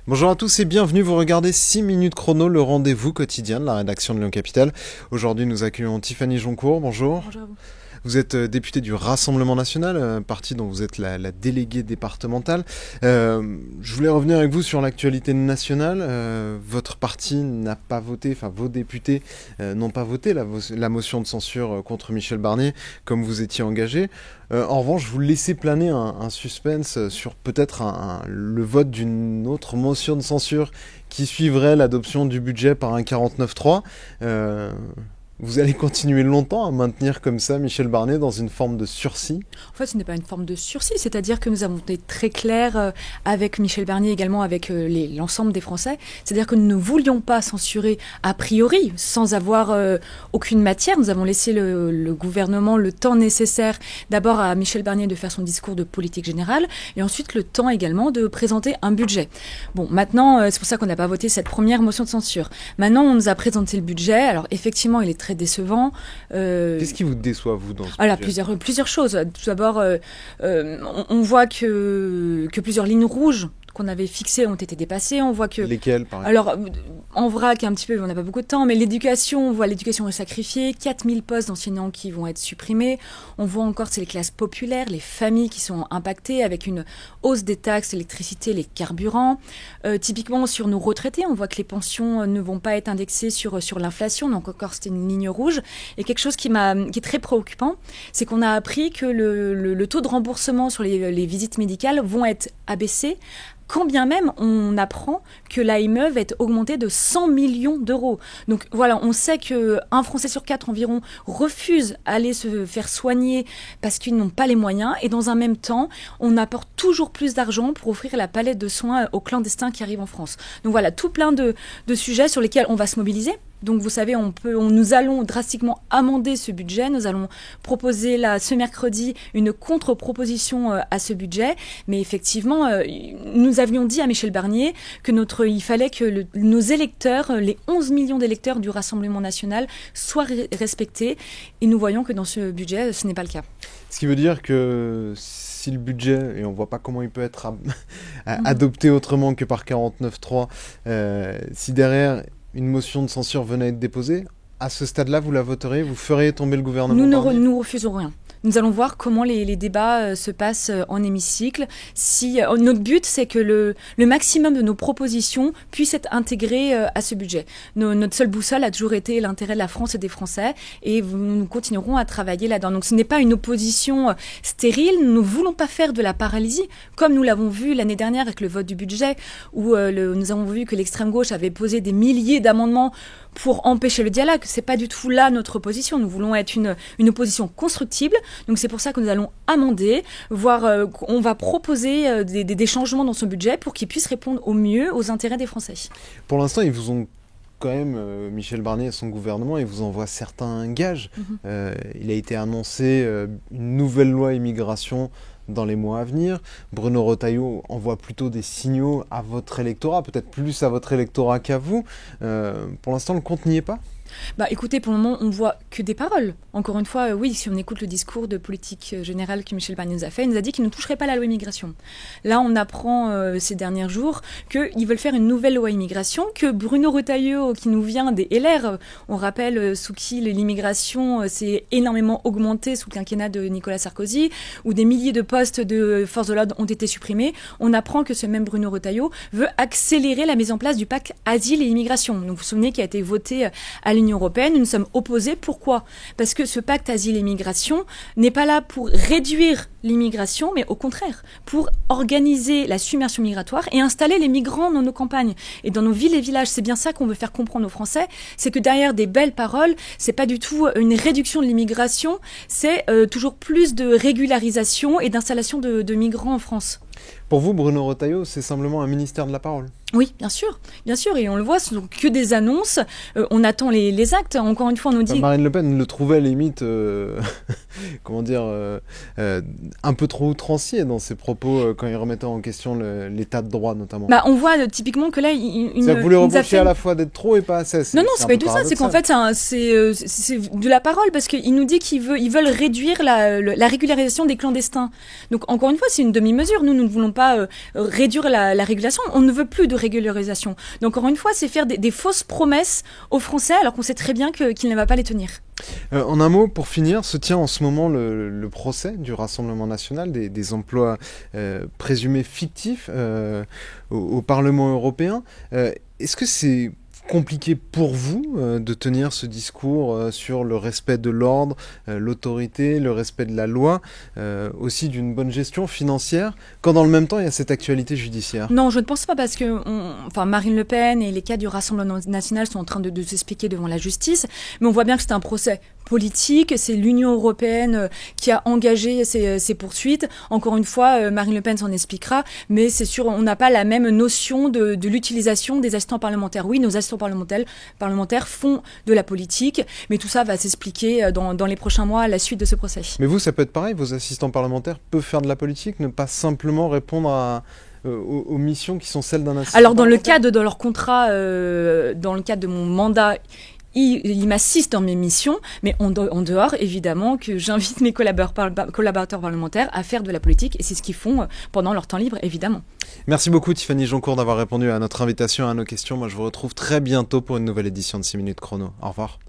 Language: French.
Bonjour à tous et bienvenue, vous regardez 6 minutes chrono, le rendez-vous quotidien de la rédaction de Lyon Capitale. Aujourd'hui nous accueillons Tiffany Joncourt, bonjour. Bonjour à vous. Vous êtes députée du Rassemblement National, parti dont vous êtes la déléguée départementale. Je voulais revenir avec vous sur l'actualité nationale. Votre parti n'a pas voté, enfin vos députés n'ont pas voté la motion de censure contre Michel Barnier, comme vous étiez engagé. En revanche, vous laissez planer un suspense sur peut-être le vote d'une autre motion de censure qui suivrait l'adoption du budget par un 49.3. Vous allez continuer longtemps à maintenir comme ça Michel Barnier dans une forme de sursis? En fait, ce n'est pas une forme de sursis, c'est-à-dire que nous avons été très clairs avec Michel Barnier, également avec l'ensemble des Français. C'est-à-dire que nous ne voulions pas censurer a priori, sans avoir aucune matière. Nous avons laissé le gouvernement le temps nécessaire, d'abord à Michel Barnier de faire son discours de politique générale, et ensuite le temps également de présenter un budget. Bon, maintenant, c'est pour ça qu'on n'a pas voté cette première motion de censure. Maintenant, on nous a présenté le budget. Alors, effectivement, il est très décevant. Qu'est-ce qui vous déçoit, vous, dans ce budget ? Plusieurs choses. Tout d'abord, on voit que plusieurs lignes rouges qu'on avait fixées ont été dépassées. On voit que... Lesquelles, par exemple ? Alors, en vrac, un petit peu, on n'a pas beaucoup de temps, mais l'éducation, on voit l'éducation est sacrifiée, 4000 postes d'enseignants qui vont être supprimés. On voit encore, c'est les classes populaires, les familles qui sont impactées avec une hausse des taxes, l'électricité, les carburants. Typiquement, sur nos retraités, on voit que les pensions ne vont pas être indexées sur l'inflation, donc encore, c'était une ligne rouge. Et quelque chose qui est très préoccupant, c'est qu'on a appris que le taux de remboursement sur les visites médicales vont être abaissés, quand bien même on apprend que l'AME va être augmentée de 100 millions d'euros. Donc voilà, on sait qu'un Français sur 4 environ refuse d'aller se faire soigner parce qu'ils n'ont pas les moyens. Et dans un même temps, on apporte toujours plus d'argent pour offrir la palette de soins aux clandestins qui arrivent en France. Donc voilà, tout plein de sujets sur lesquels on va se mobiliser. Donc vous savez, nous allons drastiquement amender ce budget. Nous allons proposer ce mercredi une contre-proposition à ce budget. Mais effectivement, nous avions dit à Michel Barnier il fallait que nos électeurs, les 11 millions d'électeurs du Rassemblement National, soient respectés. Et nous voyons que dans ce budget, ce n'est pas le cas. Ce qui veut dire que si le budget, et on ne voit pas comment il peut être adopté autrement que par 49.3, si derrière une motion de censure venait à être déposée, à ce stade-là, vous la voteriez, vous feriez tomber le gouvernement? Nous refusons rien. Nous allons voir comment les débats se passent en hémicycle. Notre but, c'est que le maximum de nos propositions puissent être intégrées à ce budget. Notre seule boussole a toujours été l'intérêt de la France et des Français, et nous continuerons à travailler là-dedans. Donc ce n'est pas une opposition stérile. Nous ne voulons pas faire de la paralysie, comme nous l'avons vu l'année dernière avec le vote du budget, où nous avons vu que l'extrême gauche avait posé des milliers d'amendements pour empêcher le dialogue. C'est pas du tout là notre opposition. Nous voulons être une opposition constructible. Donc c'est pour ça que nous allons amender, on va proposer des changements dans ce budget pour qu'il puisse répondre au mieux aux intérêts des Français. Pour l'instant, ils vous ont quand même, Michel Barnier et son gouvernement, ils vous envoient certains gages. Il a été annoncé une nouvelle loi immigration dans les mois à venir. Bruno Retailleau envoie plutôt des signaux à votre électorat, peut-être plus à votre électorat qu'à vous. Pour l'instant, le compte n'y est pas ? Écoutez, pour le moment, on voit que des paroles. Encore une fois, oui, si on écoute le discours de politique générale que Michel Barnier nous a fait, il nous a dit qu'il ne toucherait pas la loi immigration. Là, on apprend ces derniers jours qu'ils veulent faire une nouvelle loi immigration, que Bruno Retailleau, qui nous vient des LR, on rappelle sous qui l'immigration s'est énormément augmentée sous le quinquennat de Nicolas Sarkozy, où des milliers de postes de forces de l'ordre ont été supprimés. On apprend que ce même Bruno Retailleau veut accélérer la mise en place du pacte asile et immigration. Donc, vous vous souvenez qu'il a été voté à l'Union européenne, nous sommes opposés. Pourquoi ? Parce que ce pacte asile et migration n'est pas là pour réduire l'immigration, mais au contraire, pour organiser la submersion migratoire et installer les migrants dans nos campagnes et dans nos villes et villages. C'est bien ça qu'on veut faire comprendre aux Français, c'est que derrière des belles paroles, c'est pas du tout une réduction de l'immigration, c'est toujours plus de régularisation et d'installation de migrants en France. Pour vous, Bruno Retailleau, c'est simplement un ministère de la parole ? Oui, bien sûr, et on le voit, ce ne sont que des annonces, on attend les actes, encore une fois on nous dit... Marine Le Pen le trouvait limite, un peu trop outrancier dans ses propos quand il remettait en question l'état de droit notamment. On voit typiquement que là... Vous lui reprochez à la fois d'être trop et pas assez. Non, c'est pas du tout ça, c'est qu'en fait c'est de la parole, parce qu'il nous dit qu'ils veulent réduire la régularisation des clandestins. Donc encore une fois, c'est une demi-mesure, nous ne voulons pas réduire la régulation. On ne veut plus de régularisation. Donc encore une fois, c'est faire des fausses promesses aux Français alors qu'on sait très bien qu'il ne va pas les tenir. En un mot, pour finir, se tient en ce moment le procès du Rassemblement national des emplois présumés fictifs au Parlement européen. Est-ce que c'est compliqué pour vous de tenir ce discours sur le respect de l'ordre, l'autorité, le respect de la loi, aussi d'une bonne gestion financière, quand dans le même temps il y a cette actualité judiciaire? Non, je ne pense pas parce que Marine Le Pen et les cadres du Rassemblement national sont en train de s'expliquer devant la justice, mais on voit bien que c'est un procès politique, c'est l'Union européenne qui a engagé ces poursuites. Encore une fois, Marine Le Pen s'en expliquera, mais c'est sûr, on n'a pas la même notion de l'utilisation des assistants parlementaires. Oui, nos assistants parlementaires font de la politique, mais tout ça va s'expliquer dans les prochains mois à la suite de ce procès. Mais vous, ça peut être pareil, vos assistants parlementaires peuvent faire de la politique, ne pas simplement répondre aux missions qui sont celles d'un assistant Alors, dans le parlementaire? cadre de leur contrat, dans le cadre de mon mandat, il m'assiste dans mes missions, mais en dehors, évidemment, que j'invite mes collaborateurs parlementaires à faire de la politique, et c'est ce qu'ils font pendant leur temps libre, évidemment. Merci beaucoup Tiffany Joncourt d'avoir répondu à notre invitation et à nos questions. Moi, je vous retrouve très bientôt pour une nouvelle édition de 6 minutes chrono. Au revoir.